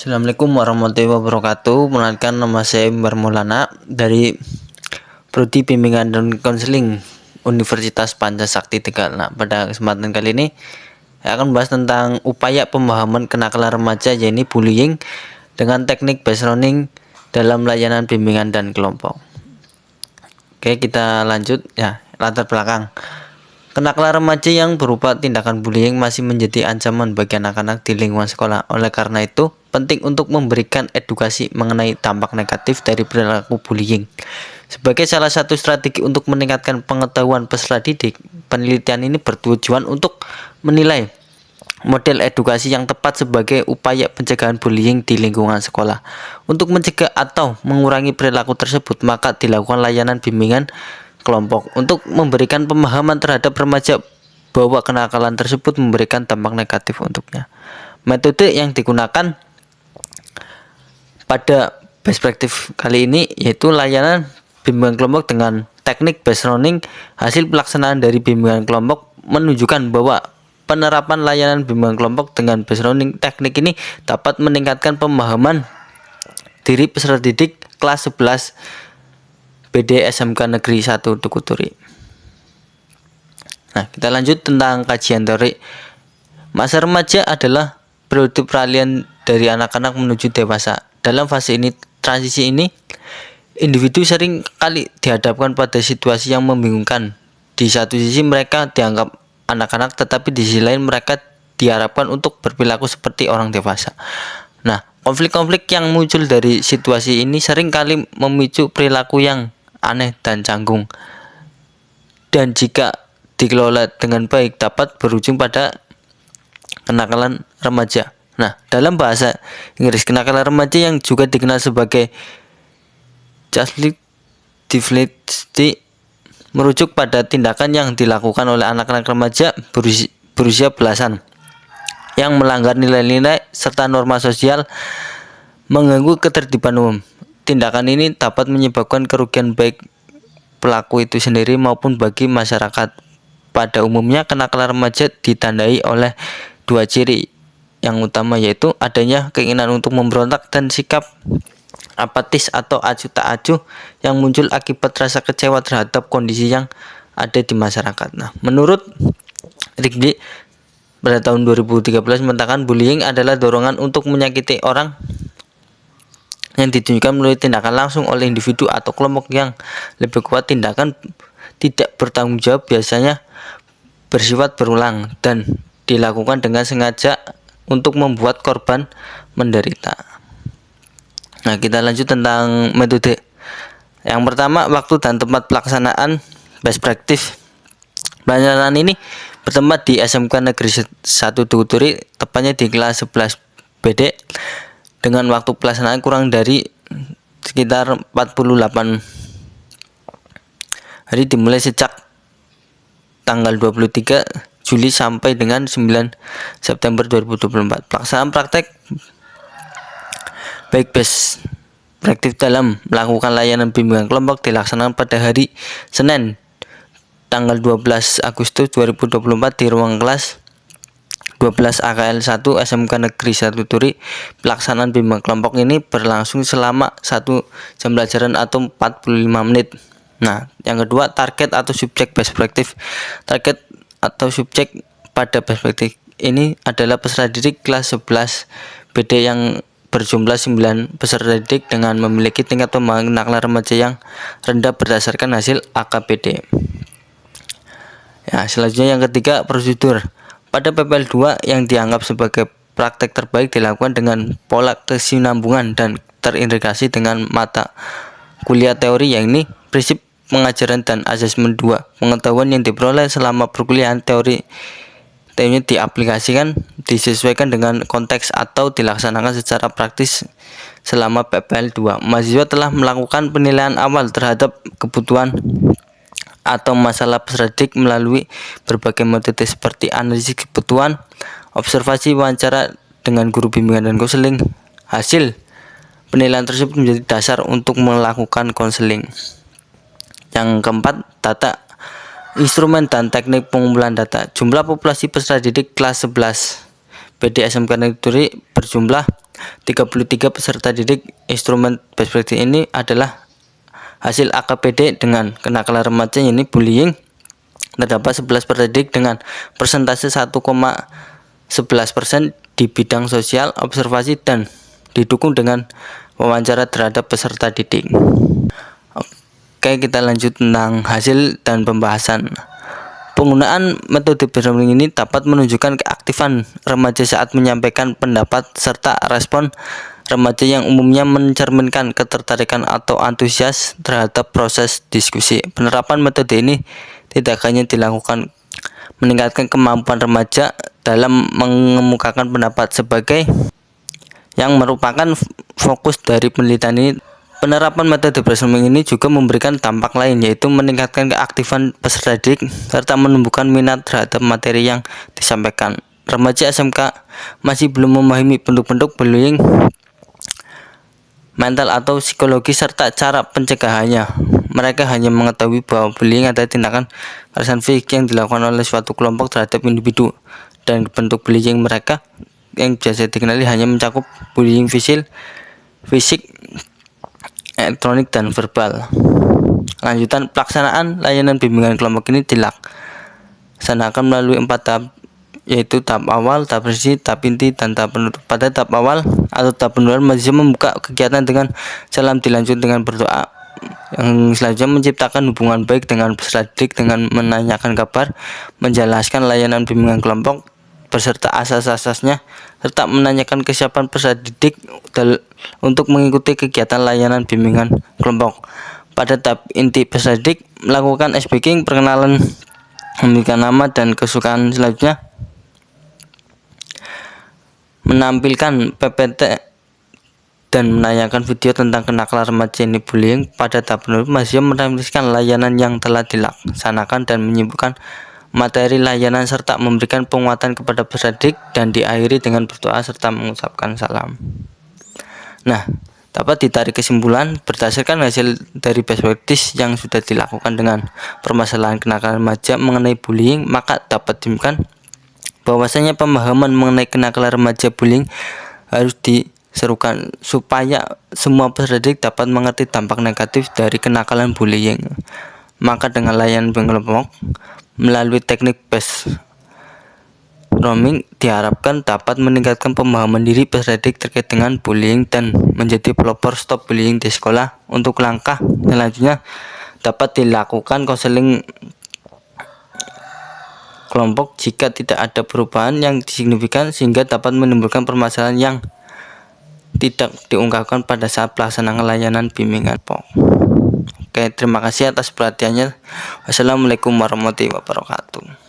Assalamualaikum warahmatullahi wabarakatuh. Perkenalkan, nama saya Imbar Maulana dari Prodi Bimbingan dan Konseling Universitas Pancasakti Tegal. Nah, pada kesempatan kali ini saya akan membahas tentang upaya pemahaman kenakalan remaja, yaitu bullying, dengan teknik based learning dalam layanan bimbingan dan kelompok. Oke, kita lanjut ya. Latar belakang. Kenakalan remaja yang berupa tindakan bullying masih menjadi ancaman bagi anak-anak di lingkungan sekolah. Oleh karena itu, penting untuk memberikan edukasi mengenai dampak negatif dari perilaku bullying. Sebagai salah satu strategi untuk meningkatkan pengetahuan peserta didik, penelitian ini bertujuan untuk menilai model edukasi yang tepat sebagai upaya pencegahan bullying di lingkungan sekolah. Untuk mencegah atau mengurangi perilaku tersebut, maka dilakukan layanan bimbingan kelompok untuk memberikan pemahaman terhadap remaja bahwa kenakalan tersebut memberikan dampak negatif untuknya. Metode yang digunakan pada perspektif kali ini yaitu layanan bimbingan kelompok dengan teknik based learning. Hasil pelaksanaan dari bimbingan kelompok menunjukkan bahwa penerapan layanan bimbingan kelompok dengan based learning teknik ini dapat meningkatkan pemahaman diri peserta didik kelas 11 BD SMK Negeri 1 Tukuturi. Nah, kita lanjut tentang kajian teori. Masa remaja adalah periode peralihan dari anak-anak menuju dewasa. Dalam fase ini, transisi ini, individu sering kali dihadapkan pada situasi yang membingungkan. Di satu sisi mereka dianggap anak-anak, tetapi di sisi lain mereka diharapkan untuk berperilaku seperti orang dewasa. Nah, konflik-konflik yang muncul dari situasi ini sering kali memicu perilaku yang aneh dan canggung, dan jika dikelola dengan baik dapat berujung pada kenakalan remaja. Nah, dalam bahasa Inggris, kenakalan remaja yang juga dikenal sebagai childhood deviance merujuk pada tindakan yang dilakukan oleh anak-anak remaja berusia belasan yang melanggar nilai-nilai serta norma sosial, mengganggu ketertiban umum. Tindakan ini dapat menyebabkan kerugian baik pelaku itu sendiri maupun bagi masyarakat. Pada umumnya, kenakalan remaja ditandai oleh dua ciri yang utama, yaitu adanya keinginan untuk memberontak dan sikap apatis atau acuh tak acuh yang muncul akibat rasa kecewa terhadap kondisi yang ada di masyarakat. Nah, menurut Rigby pada tahun 2013 mengatakan bullying adalah dorongan untuk menyakiti orang yang ditunjukkan melalui tindakan langsung oleh individu atau kelompok yang lebih kuat. Tindakan tidak bertanggung jawab biasanya bersifat berulang dan dilakukan dengan sengaja untuk membuat korban menderita. Nah, kita lanjut tentang metode. Yang pertama, waktu dan tempat pelaksanaan best practice. Pelajaran ini bertempat di SMK Negeri 1 Tukuturi, tepatnya di kelas 11 BD, dengan waktu pelaksanaan kurang dari sekitar 48 hari dimulai sejak tanggal 23 Juli sampai dengan 9 September 2024. Pelaksanaan praktek baik best praktik dalam melakukan layanan bimbingan kelompok dilaksanakan pada hari Senin tanggal 12 Agustus 2024 di ruang kelas 12 AKL 1 SMK Negeri 1 Turi. Pelaksanaan bimbingan kelompok ini berlangsung selama 1 jam pelajaran atau 45 menit. Nah, yang kedua, target atau subjek best practice. Target atau subjek pada best practice ini adalah peserta didik kelas 11 BD yang berjumlah 9 peserta didik dengan memiliki tingkat pemahaman kenakalan remaja yang rendah berdasarkan hasil AKPD. Ya, selanjutnya yang ketiga, prosedur. Pada PPL 2 yang dianggap sebagai praktek terbaik dilakukan dengan pola kesinambungan dan terintegrasi dengan mata kuliah teori, yakni prinsip pengajaran dan asesmen 2. Pengetahuan yang diperoleh selama perkuliahan teorinya diaplikasikan, disesuaikan dengan konteks atau dilaksanakan secara praktis selama PPL 2. Mahasiswa telah melakukan penilaian awal terhadap kebutuhan atau masalah peserta didik melalui berbagai metode seperti analisis kebutuhan, observasi, wawancara dengan guru bimbingan dan konseling. Hasil penilaian tersebut menjadi dasar untuk melakukan konseling. Yang keempat, data, instrumen dan teknik pengumpulan data. Jumlah populasi peserta didik kelas 11 BD SMK Negeri berjumlah 33 peserta didik. Instrumen best practice ini adalah hasil AKPD dengan kenakalan remaja, ini bullying. Terdapat 11 peserta didik dengan persentase 1,11% di bidang sosial, observasi, dan didukung dengan wawancara terhadap peserta didik. Oke, kita lanjut tentang hasil dan pembahasan. Penggunaan metode brainstorming ini dapat menunjukkan keaktifan remaja saat menyampaikan pendapat serta respon remaja yang umumnya mencerminkan ketertarikan atau antusias terhadap proses diskusi. Penerapan metode ini tidak hanya dilakukan meningkatkan kemampuan remaja dalam mengemukakan pendapat sebagai yang merupakan fokus dari penelitian ini. Penerapan metode brainstorming ini juga memberikan dampak lain, yaitu meningkatkan keaktifan peserta didik serta menumbuhkan minat terhadap materi yang disampaikan. Remaja SMK masih belum memahami bentuk-bentuk bullying mental atau psikologi serta cara pencegahannya. Mereka hanya mengetahui bahwa bullying adalah tindakan kekerasan fisik yang dilakukan oleh suatu kelompok terhadap individu, dan bentuk bullying mereka yang biasa dikenali hanya mencakup bullying fisik, elektronik, dan verbal. Lanjutan pelaksanaan layanan bimbingan kelompok ini dilaksanakan melalui 4 tahap, yaitu tahap awal, tahap resmi, tahap inti, dan tahap penutup. Pada tahap awal atau tahap penutupan, majelis membuka kegiatan dengan salam dilanjut dengan berdoa, yang selanjutnya menciptakan hubungan baik dengan peserta didik dengan menanyakan kabar, menjelaskan layanan bimbingan kelompok beserta asas-asasnya, serta menanyakan kesiapan peserta didik untuk mengikuti kegiatan layanan bimbingan kelompok. Pada tahap inti, peserta didik melakukan ice breaking, perkenalan, memberikan nama dan kesukaan. Selanjutnya menampilkan PPT dan menayangkan video tentang kenakalan remaja ini bullying. Pada tahap penutup, masih menampilkan layanan yang telah dilaksanakan dan menyebutkan materi layanan serta memberikan penguatan kepada peserta didik, dan diakhiri dengan berdoa serta mengucapkan salam. Nah, dapat ditarik kesimpulan berdasarkan hasil dari best practice yang sudah dilakukan dengan permasalahan kenakalan remaja mengenai bullying, maka dapat disimpulkan bahwasanya pemahaman mengenai kenakalan remaja bullying harus diserukan supaya semua peserta didik dapat mengerti dampak negatif dari kenakalan bullying. Maka dengan layanan kelompok melalui teknik brainstorming diharapkan dapat meningkatkan pemahaman diri peserta didik terkait dengan bullying dan menjadi pelopor stop bullying di sekolah. Untuk langkah selanjutnya dapat dilakukan konseling kelompok jika tidak ada perubahan yang signifikan sehingga dapat menimbulkan permasalahan yang tidak diungkapkan pada saat pelaksanaan layanan bimbingan kelompok. Oke, terima kasih atas perhatiannya. Wassalamualaikum warahmatullahi wabarakatuh.